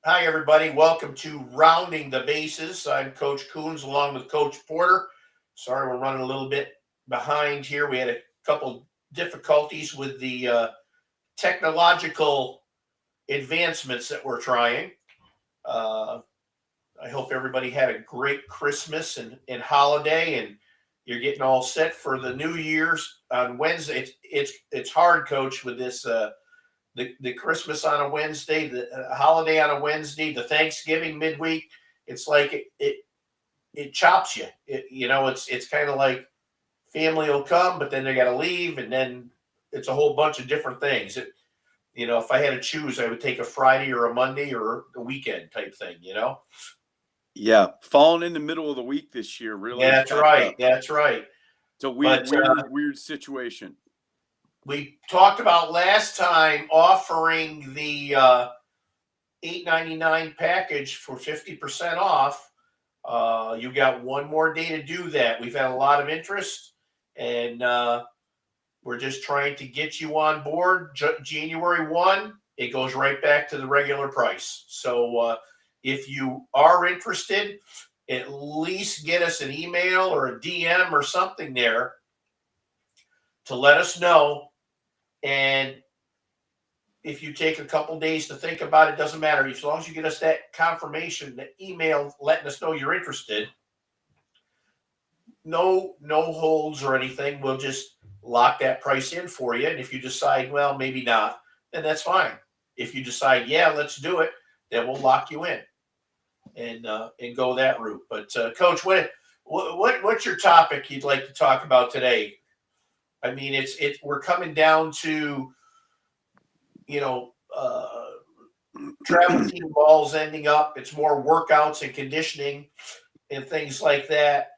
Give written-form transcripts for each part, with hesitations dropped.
Hi, everybody. Welcome to Rounding the Bases. I'm Coach Coons along with Coach Porter. Sorry, we're running a little bit behind here. We had a couple difficulties with the technological advancements that we're trying. Uh, I hope everybody had a great Christmas and holiday, and you're getting all set for the New Year's on Wednesday. It's hard, Coach, with this. The Christmas on a Wednesday, the holiday on a Wednesday, the Thanksgiving midweek. It's like it chops you. It's kind of like family will come, but then they got to leave, and then it's a whole bunch of different things. If I had to choose, I would take a Friday or a Monday or a weekend type thing. Yeah, falling in the middle of the week this year really That's jacked right. up. That's right. It's a But weird situation. we talked about last time offering the $8.99 package for 50% off. You got one more day to do that. We've had a lot of interest, and we're just trying to get you on board. January 1, it goes right back to the regular price. So if you are interested, at least get us an email or a DM or something there to let us know. And if you take a couple days to think about it, doesn't matter. As long as you get us that confirmation, the email letting us know you're interested, no holds or anything. We'll just lock that price in for you. And if you decide, well, maybe not, then that's fine. If you decide, yeah, let's do it, then we'll lock you in and go that route. But Coach, what's your topic you'd like to talk about today? I mean, we're coming down to travel team balls ending up. It's more workouts and conditioning and things like that.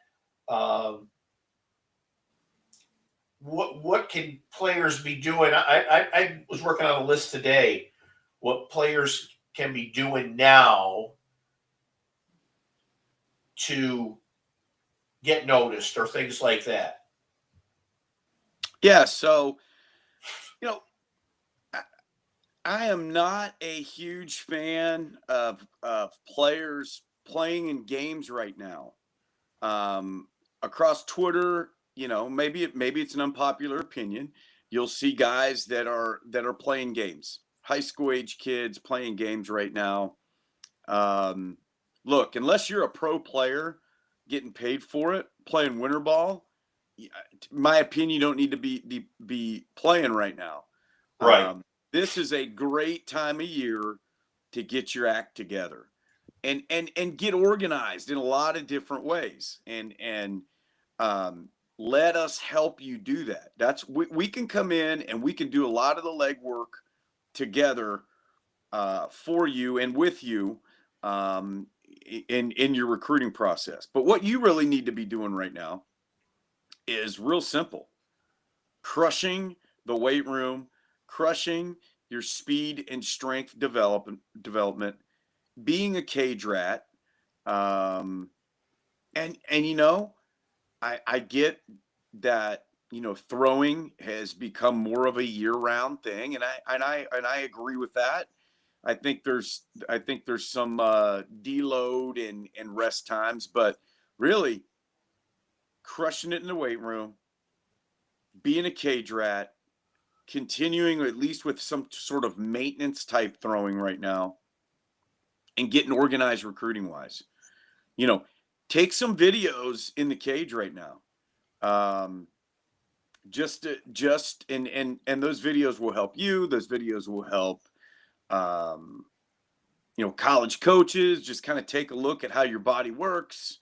What can players be doing? I was working on a list today. What players can be doing now to get noticed or things like that? Yeah, so I am not a huge fan of players playing in games right now. Across Twitter, maybe it's an unpopular opinion. You'll see guys that are playing games, high school age kids playing games right now. Look, unless you're a pro player getting paid for it, playing winter ball, in my opinion, you don't need to be playing right now. Right. This is a great time of year to get your act together and get organized in a lot of different ways. And let us help you do that. We can come in and we can do a lot of the legwork together for you and with you in your recruiting process. But what you really need to be doing right now is real simple: crushing the weight room, crushing your speed and strength development, being a cage rat. Um, and I get that throwing has become more of a year-round thing, and I agree with that. I think there's some deload and rest times, but really crushing it in the weight room, being a cage rat, continuing at least with some sort of maintenance type throwing right now, and getting organized recruiting wise. Take some videos in the cage right now. And those videos will help you. Those videos will help college coaches just kind of take a look at how your body works,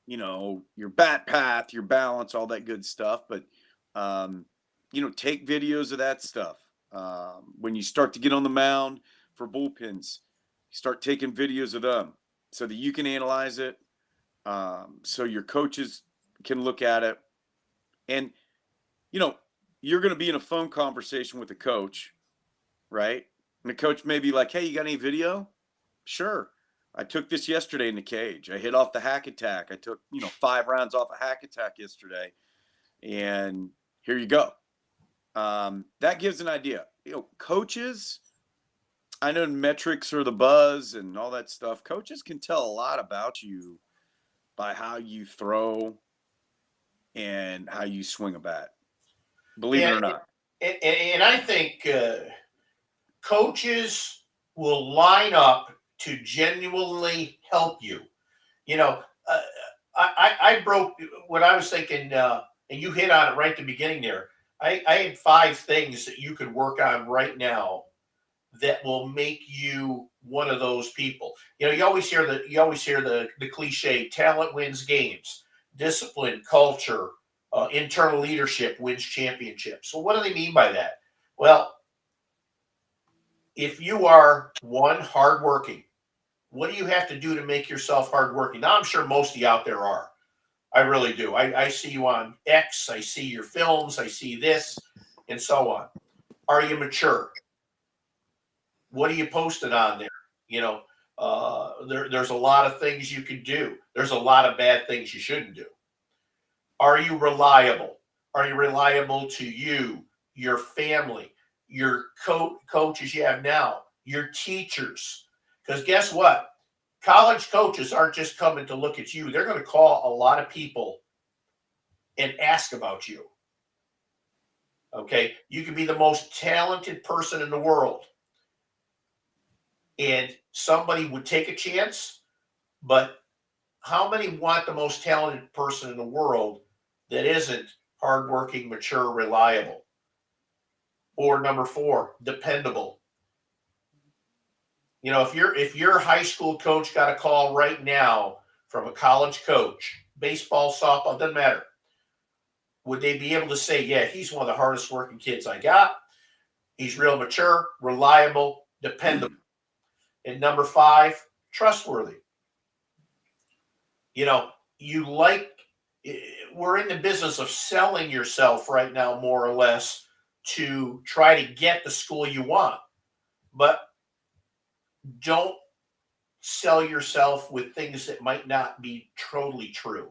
your bat path, your balance, all that good stuff. But take videos of that stuff. When you start to get on the mound for bullpens, start taking videos of them so that you can analyze it, so your coaches can look at it. And you're going to be in a phone conversation with a coach, right? And the coach may be like, hey, you got any video? Sure. I took this yesterday in the cage. I hit off the hack attack. I took 5 rounds off a hack attack yesterday, and here you go. That gives an idea. Coaches, I know metrics are the buzz and all that stuff. Coaches can tell a lot about you by how you throw and how you swing a bat. Believe it And or not. and I think coaches will line up to genuinely help you. You know, uh, I broke what I was thinking, and you hit on it right at the beginning there. I had 5 things that you could work on right now that will make you one of those people. You know, you always hear the cliche: talent wins games, discipline, culture, internal leadership wins championships. So, what do they mean by that? Well, if you are one hardworking, what do you have to do to make yourself hardworking? Now, I'm sure most of you out there are. I really do. I see you on X. I see your films. I see this, and so on. Are you mature? What are you posted on there? You know, there's a lot of things you can do. There's a lot of bad things you shouldn't do. Are you reliable? Are you reliable to you, your family, your coaches you have now, your teachers? Because guess what? College coaches aren't just coming to look at you. They're going to call a lot of people and ask about you. Okay. You can be the most talented person in the world, and somebody would take a chance, but how many want the most talented person in the world that isn't hardworking, mature, reliable? Or number 4, dependable. You know, if your high school coach got a call right now from a college coach, baseball, softball, doesn't matter, would they be able to say, yeah, he's one of the hardest working kids I got. He's real mature, reliable, dependable. And number 5, trustworthy. You know, you like, we're in the business of selling yourself right now, more or less, to try to get the school you want. But don't sell yourself with things that might not be totally true.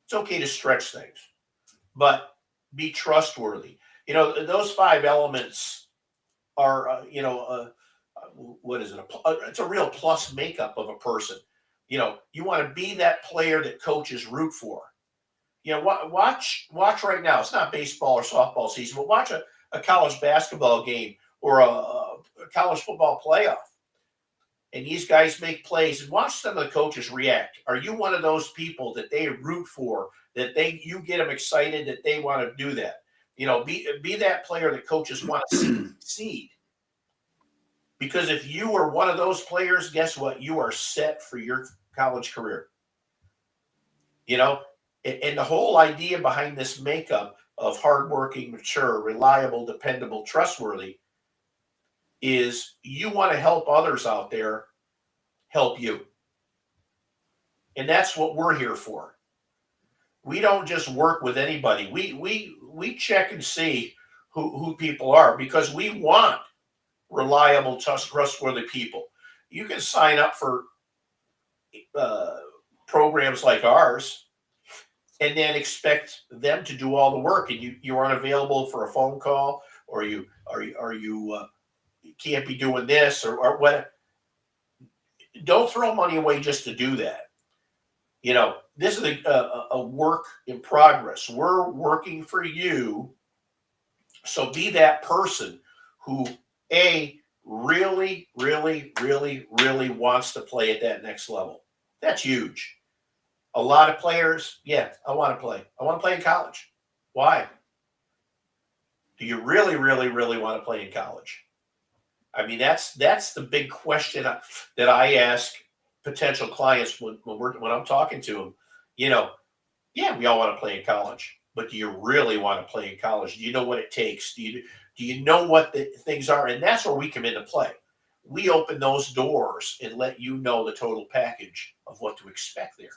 It's okay to stretch things, but be trustworthy. You know, those 5 elements are, what is it? It's a real plus makeup of a person. You know, you want to be that player that coaches root for. You know, watch right now. It's not baseball or softball season, but watch a college basketball game or a college football playoff. And these guys make plays, and watch some of the coaches react. Are you one of those people that they root for, that you get them excited, that they want to do that? You know, be that player that coaches want to succeed. Because if you are one of those players, guess what? You are set for your college career. You know, and the whole idea behind this makeup of hardworking, mature, reliable, dependable, trustworthy is you want to help others out there help you. And that's what we're here for. We don't just work with anybody. We check and see who people are, because we want reliable, trustworthy people. You can sign up for programs like ours and then expect them to do all the work, and you aren't available for a phone call, or you can't be doing this or what. Don't throw money away just to do that. You know, this is a work in progress. We're working for you. So be that person who really, really, really, really wants to play at that next level. That's huge. A lot of players, yeah, I want to play. I want to play in college. Why? Do you really, really, really want to play in college? I mean, that's the big question that I ask potential clients when I'm talking to them. You know, yeah, we all want to play in college, but do you really want to play in college? Do you know what it takes? Do you know what the things are? And that's where we come into play. We open those doors and let you know the total package of what to expect there.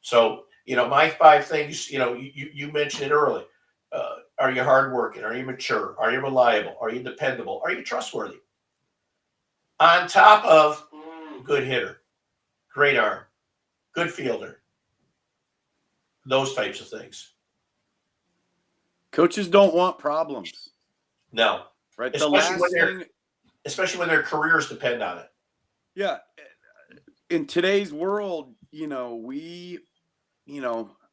So, you know, my 5 things, you know, you mentioned it early. Are you hardworking? Are you mature? Are you reliable? Are you dependable? Are you trustworthy? On top of good hitter, great arm, good fielder, those types of things. Coaches don't want problems. No. Right. The Especially last when they're thing especially when their careers depend on it. Yeah. In today's world, I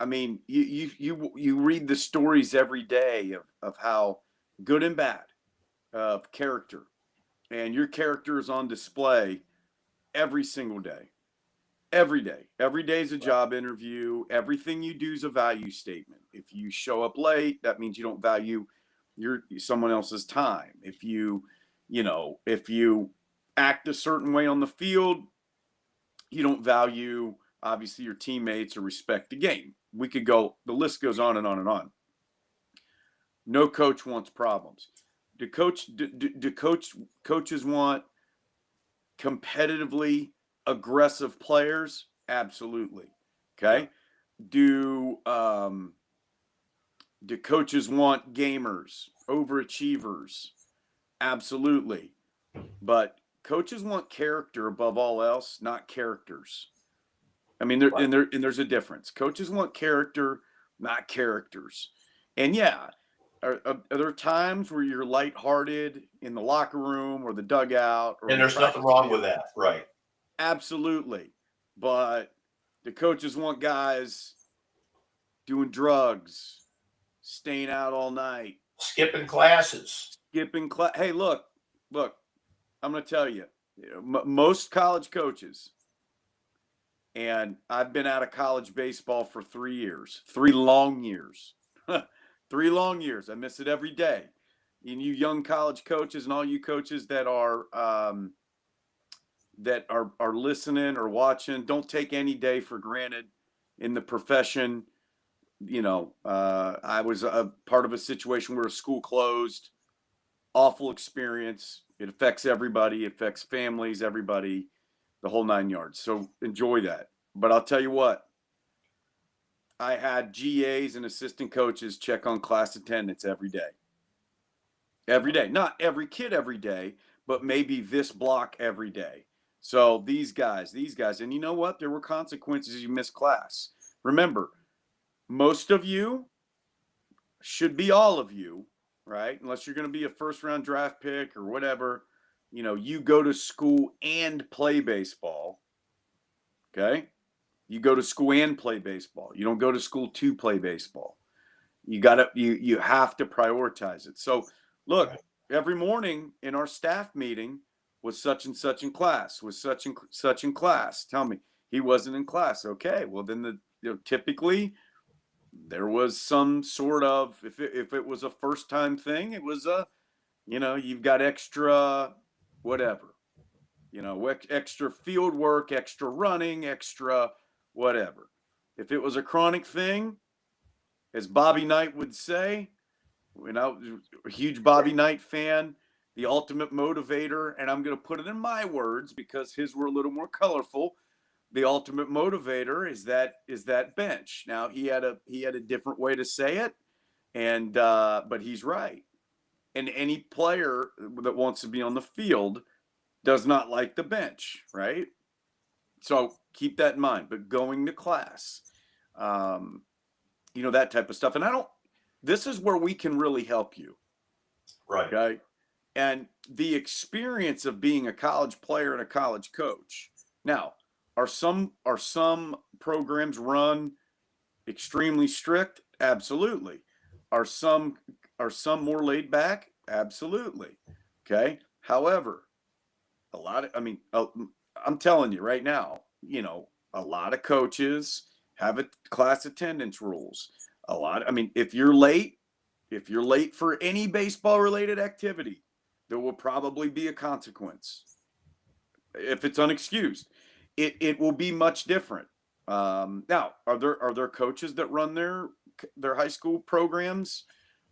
mean, you read the stories every day of how good and bad of character, and your character is on display every single day. Every day. Every day is a job interview. Everything you do is a value statement. If you show up late, that means you don't value someone else's time. If you act a certain way on the field, you don't value obviously your teammates or respect the game. The list goes on and on and on. No coach wants problems. Do coaches want competitively aggressive players? Absolutely. Okay. Yeah. Do coaches want gamers, overachievers? Absolutely. But coaches want character above all else, not characters. I mean, there's a difference. Coaches want character, not characters. And yeah, are there times where you're lighthearted in the locker room or the dugout? And there's nothing wrong with that, right? Absolutely. But the coaches want guys doing drugs, staying out all night, skipping classes. Hey, look, I'm going to tell you, most college coaches, and I've been out of college baseball for 3 years, 3 long years. 3 long years. I miss it every day. And you young college coaches and all you coaches that are listening or watching, don't take any day for granted in the profession. I was a part of a situation where a school closed. Awful experience. It affects everybody. It affects families, everybody, the whole 9 yards. So enjoy that. But I'll tell you what, I had GAs and assistant coaches check on class attendance every day. Every day. Not every kid every day, but maybe this block every day. So these guys, and you know what? There were consequences. You missed class. Remember, most of you should be all of you, right? Unless you're going to be a first-round draft pick or whatever, you go to school and play baseball, okay? You go to school and play baseball. You don't go to school to play baseball. You have to prioritize it. So look, every morning in our staff meeting was such and such in class, was such and such in class. Tell me he wasn't in class. Okay. Well, then typically there was some sort of, if it was a first time thing, it was you've got extra, whatever, extra field work, extra running, extra whatever. If it was a chronic thing, as Bobby Knight would say, a huge Bobby Knight fan, the ultimate motivator, and I'm going to put it in my words because his were a little more colorful. The ultimate motivator is that bench. Now he had a different way to say it, and but he's right. And any player that wants to be on the field does not like the bench, right? So keep that in mind. But going to class, that type of stuff. And this is where we can really help you. Right. Okay. And the experience of being a college player and a college coach. Now, are some programs run extremely strict? Absolutely. Are some more laid back? Absolutely. Okay. However, I'm telling you right now, a lot of coaches have class attendance rules. If you're late for any baseball related activity, there will probably be a consequence. If it's unexcused, it will be much different. Now, are there coaches that run their high school programs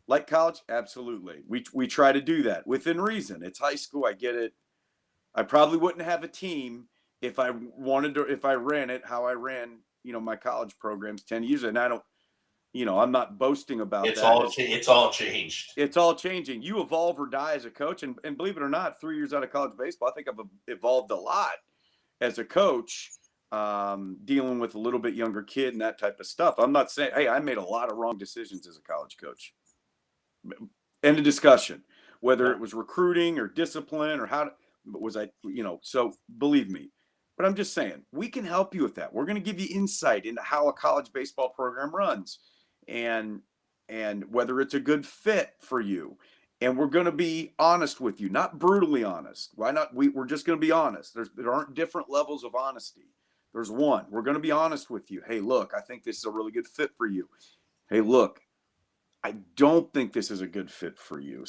like college? Absolutely. We try to do that within reason. It's high school. I get it. I probably wouldn't have a team if I ran it how I ran, my college programs 10 years. And I'm not boasting about that. It's all changed. It's all changing. You evolve or die as a coach. And believe it or not, 3 years out of college baseball, I think I've evolved a lot as a coach, dealing with a little bit younger kid and that type of stuff. I'm not saying, hey, I made a lot of wrong decisions as a college coach. End of discussion. whether Yeah. it was recruiting or discipline or was I, so believe me. But I'm just saying, we can help you with that. We're going to give you insight into how a college baseball program runs and whether it's a good fit for you. And we're going to be honest with you, not brutally honest. Why not? We're just going to be honest. There aren't different levels of honesty. There's one. We're going to be honest with you. Hey, look, I think this is a really good fit for you. Hey, look, I don't think this is a good fit for you.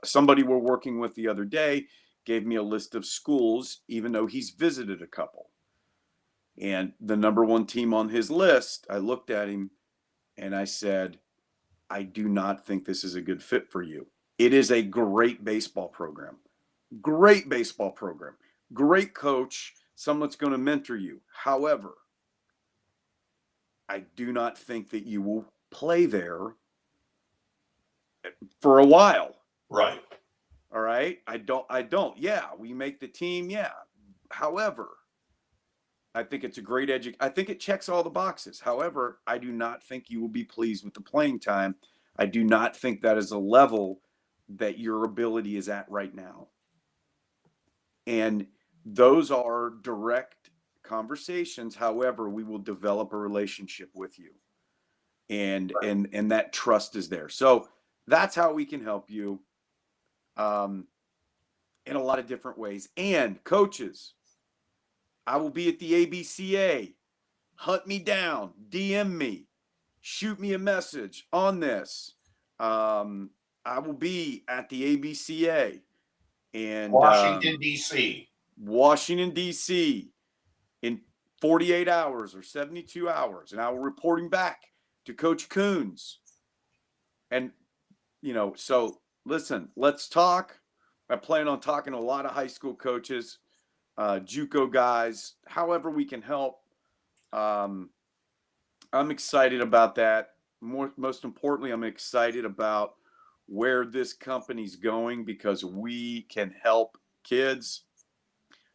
Somebody we're working with the other day gave me a list of schools, even though he's visited a couple. And the number one team on his list, I looked at him and I said, I do not think this is a good fit for you. It is a great baseball program. Great baseball program. Great coach. Someone that's going to mentor you. However, I do not think that you will play there for a while. Right. All right. I don't. Yeah, we make the team. Yeah. However, I think it's a great I think it checks all the boxes. However, I do not think you will be pleased with the playing time. I do not think that is a level that your ability is at right now. And those are direct conversations. However, we will develop a relationship with you. And that trust is there. So that's how we can help you in a lot of different ways. And coaches, I will be at the ABCA. Hunt me down, DM me, shoot me a message on this. I will be at the ABCA and Washington, D.C. Washington, D.C. in 48 hours or 72 hours. And I will reporting back to Coach Coons. And, so listen, let's talk. I plan on talking to a lot of high school coaches, JUCO guys, however we can help. I'm excited about that. Most importantly, I'm excited about where this company's going because we can help kids.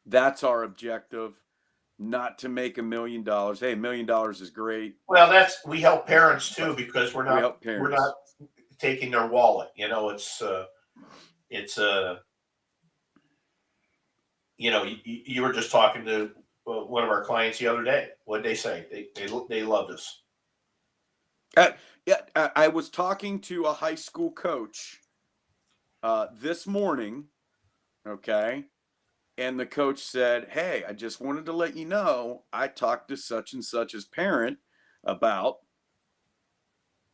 That's our objective, not to make $1 million. Hey, $1 million is great. Well, we help parents too because we're not taking their wallet. You were just talking to one of our clients the other day. What did they say? They loved us. I was talking to a high school coach this morning, okay, and the coach said, hey, I just wanted to let you know I talked to such and such's parent about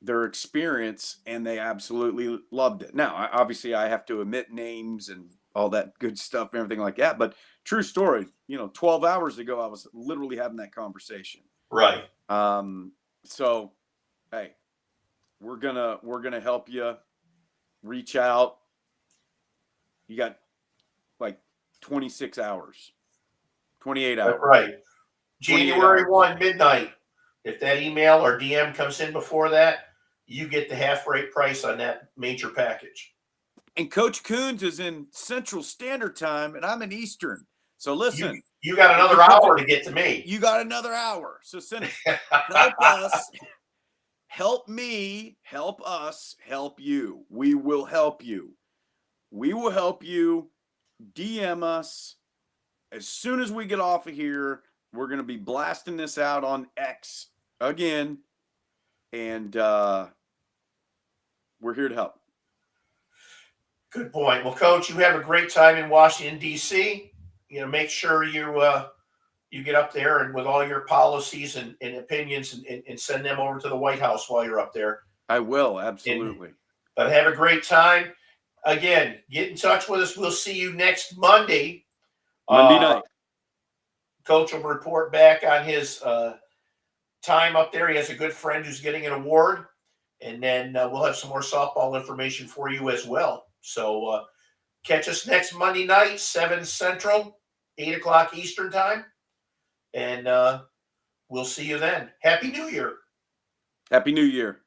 their experience, and they absolutely loved it. Now, obviously, I have to omit names and all that good stuff and everything like that, but true story, 12 hours ago, I was literally having that conversation. Right. So, hey, we're gonna help you reach out. You got like 26 hours, 28 hours. Right. January 1, midnight. If that email or DM comes in before that, you get the half rate price on that major package. And Coach Coons is in Central Standard Time, and I'm in Eastern. So listen, you got another hour to get to me. You got another hour. So send it. Help us. Help me, help us, help you. We will help you. We will help you. DM us. As soon as we get off of here, we're going to be blasting this out on X again. And we're here to help. Good point. Well, Coach, you have a great time in Washington, D.C. Make sure you get up there and with all your policies and opinions and send them over to the White House while you're up there. I will, absolutely. But have a great time. Again, get in touch with us. We'll see you next Monday. Monday night. Coach will report back on his time up there. He has a good friend who's getting an award. And then we'll have some more softball information for you as well. So catch us next Monday night, 7 Central, 8 o'clock Eastern time. And we'll see you then. Happy New Year. Happy New Year.